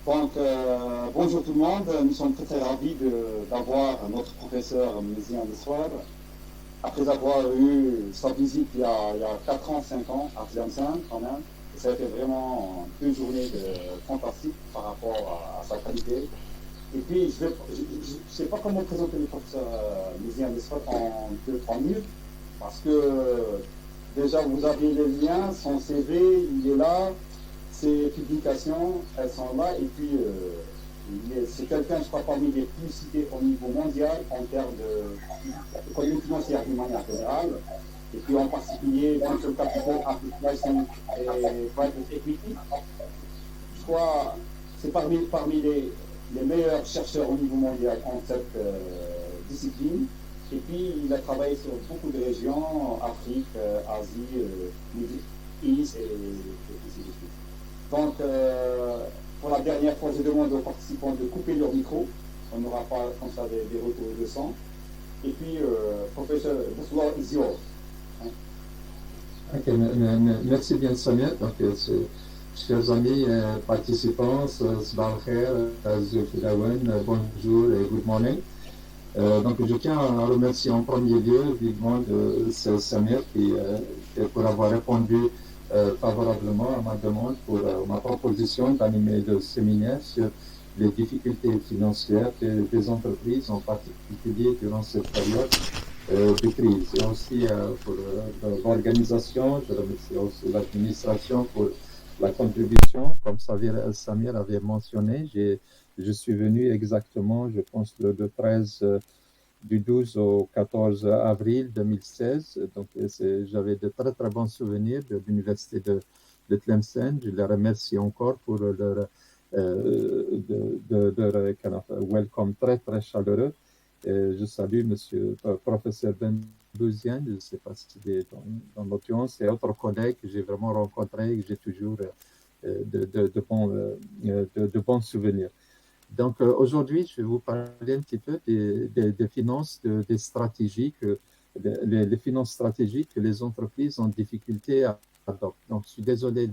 Donc, bonjour tout le monde. Nous sommes très ravis d'avoir notre professeur Mézian Dessoir. Après avoir eu sa visite il y a 4 ans, 5 ans à Tlemcen quand même. Ça a été vraiment deux journées fantastiques par rapport à sa qualité. Et puis, je ne sais pas comment présenter le professeur Mézian Dessoir en 2-3 minutes, parce que déjà vous avez les liens, son CV, il est là, ses publications, elles sont là, et puis c'est quelqu'un, je crois, parmi les plus cités au niveau mondial en termes d'économie financière d'une manière générale, et puis en particulier venture capital, asset pricing et private equity. Je crois que c'est parmi les meilleurs chercheurs au niveau mondial en cette discipline. Et puis, il a travaillé sur beaucoup de régions, Afrique, Asie, Middle East et ainsi de suite. Donc, pour la dernière fois, je demande aux participants de couper leur micro. On n'aura pas comme ça des retours de son. Et puis, professeur, the floor is yours. Ok, merci bien Samir. Donc, chers amis participants, Sabah al-Khair, Zulfilawan, bonjour et good morning. Donc, je tiens à remercier en premier lieu vivement Samir pour avoir répondu favorablement à ma demande pour ma proposition d'animer le séminaire sur les difficultés financières des entreprises, en particulier durant cette période de crise. Et aussi pour l'organisation, je remercie aussi l'administration pour la contribution. Comme Samir avait mentionné, je suis venu exactement, je pense, le 13 du 12 au 14 avril 2016. Donc, j'avais de très, très bons souvenirs de l'université de Tlemcen. Je les remercie encore pour leur welcome très, très chaleureux. Je salue Monsieur Professeur Ben Bouziane, je ne sais pas s'il est dans l'audience, et autres collègues que j'ai vraiment rencontrés et que j'ai toujours de bons souvenirs. Donc aujourd'hui, je vais vous parler un petit peu des finances, des stratégies, les finances stratégiques que les entreprises ont difficulté à adopter. Donc je suis désolé,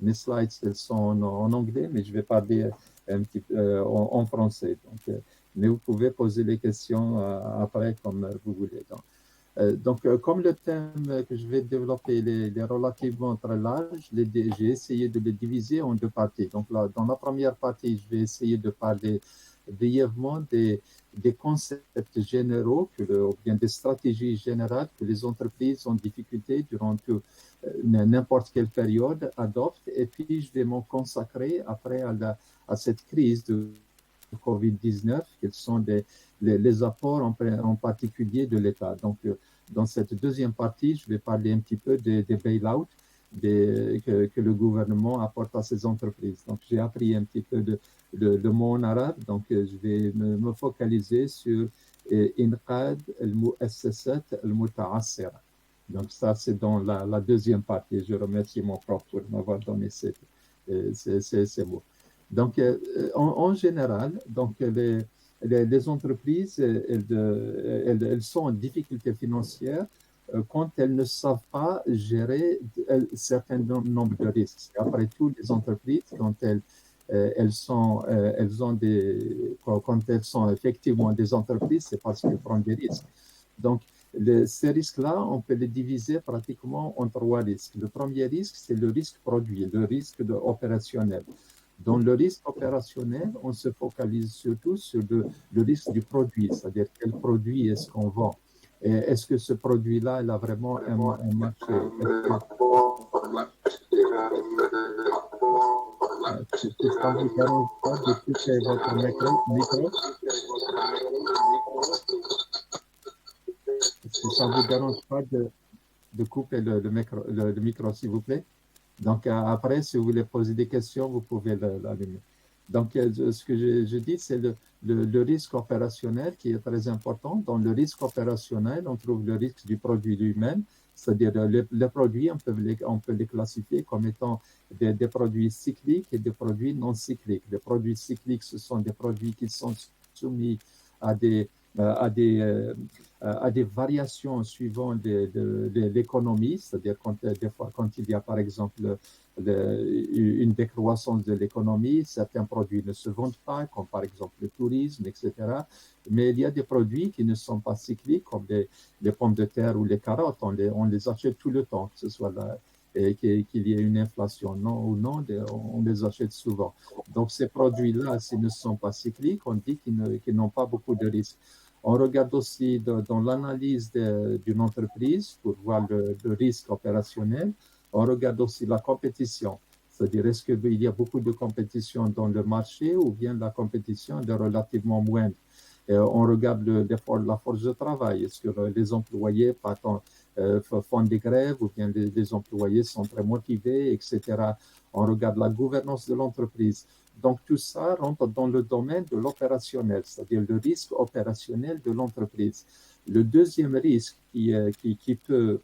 mes slides elles sont en anglais, mais je vais parler un petit peu en français. Donc, mais vous pouvez poser les questions après comme vous voulez. Donc, comme le thème que je vais développer est relativement très large, j'ai essayé de le diviser en deux parties. Donc, là, dans la première partie, je vais essayer de parler brièvement des concepts généraux, ou bien des stratégies générales que les entreprises ont difficulté durant n'importe quelle période adoptent. Et puis, je vais m'en consacrer après à cette crise de Covid-19, quels sont les apports en particulier de l'État. Donc, dans cette deuxième partie, je vais parler un petit peu des bail-out que le gouvernement apporte à ces entreprises. Donc, j'ai appris un petit peu de mot en arabe, donc je vais me focaliser sur INQAD al-Mu'assasat al-Muta'assira. Donc, ça, c'est dans la deuxième partie. Je remercie mon prof pour m'avoir donné ces mots. Donc, en général, donc les entreprises, elles sont en difficulté financière quand elles ne savent pas gérer un certain nombre de risques. Après tout, les entreprises, quand quand elles sont effectivement des entreprises, c'est parce qu'elles prennent des risques. Donc, ces risques-là, on peut les diviser pratiquement en trois risques. Le premier risque, c'est le risque produit, le risque opérationnel. Dans le risque opérationnel, on se focalise surtout sur le risque du produit, c'est-à-dire quel produit est-ce qu'on vend. Et est-ce que ce produit-là, il a vraiment un marché? Si ça vous dérange pas de couper votre micro? Si ça vous dérange pas de couper le micro, s'il vous plaît? Donc, après, si vous voulez poser des questions, vous pouvez l'allumer. Donc, ce que je dis, c'est le risque opérationnel qui est très important. Dans le risque opérationnel, on trouve le risque du produit lui-même, c'est-à-dire les produits, on peut les classifier comme étant des produits cycliques et des produits non cycliques. Les produits cycliques, ce sont des produits qui sont soumis à des à des variations suivant l'économie, c'est-à-dire des fois quand il y a par exemple une décroissance de l'économie, certains produits ne se vendent pas, comme par exemple le tourisme, etc. Mais il y a des produits qui ne sont pas cycliques, comme les pommes de terre ou les carottes, on les achète tout le temps, que ce soit là, et qu'il y ait une inflation non ou non, on les achète souvent. Donc ces produits-là, s'ils ne sont pas cycliques, on dit qu'ils n'ont pas beaucoup de risques. On regarde aussi dans l'analyse d'une entreprise pour voir le risque opérationnel. On regarde aussi la compétition, c'est-à-dire est-ce qu'il y a beaucoup de compétition dans le marché ou bien la compétition est relativement moindre. Et on regarde la force de travail, est-ce que les employés font des grèves ou bien les employés sont très motivés, etc. On regarde la gouvernance de l'entreprise. Donc tout ça rentre dans le domaine de l'opérationnel, c'est-à-dire le risque opérationnel de l'entreprise. Le deuxième risque qui peut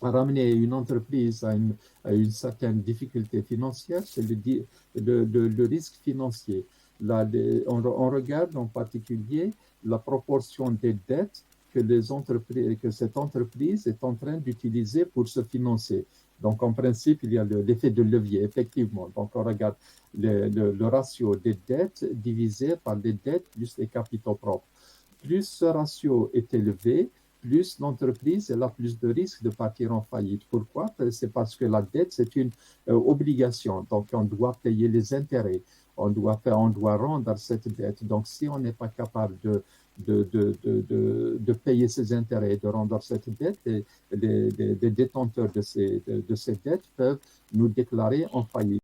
ramener une entreprise à une certaine difficulté financière, c'est le risque financier. Là, on regarde en particulier la proportion des dettes que cette entreprise est en train d'utiliser pour se financer. Donc, en principe, il y a l'effet de levier, effectivement. Donc, on regarde le ratio des dettes divisé par les dettes plus les capitaux propres. Plus ce ratio est élevé, plus l'entreprise a plus de risques de partir en faillite. Pourquoi? C'est parce que la dette, c'est une obligation. Donc, on doit payer les intérêts. On doit rendre cette dette. Donc, si on n'est pas capable de payer ces intérêts, de rendre cette dette, les détenteurs de ces dettes peuvent nous déclarer en faillite.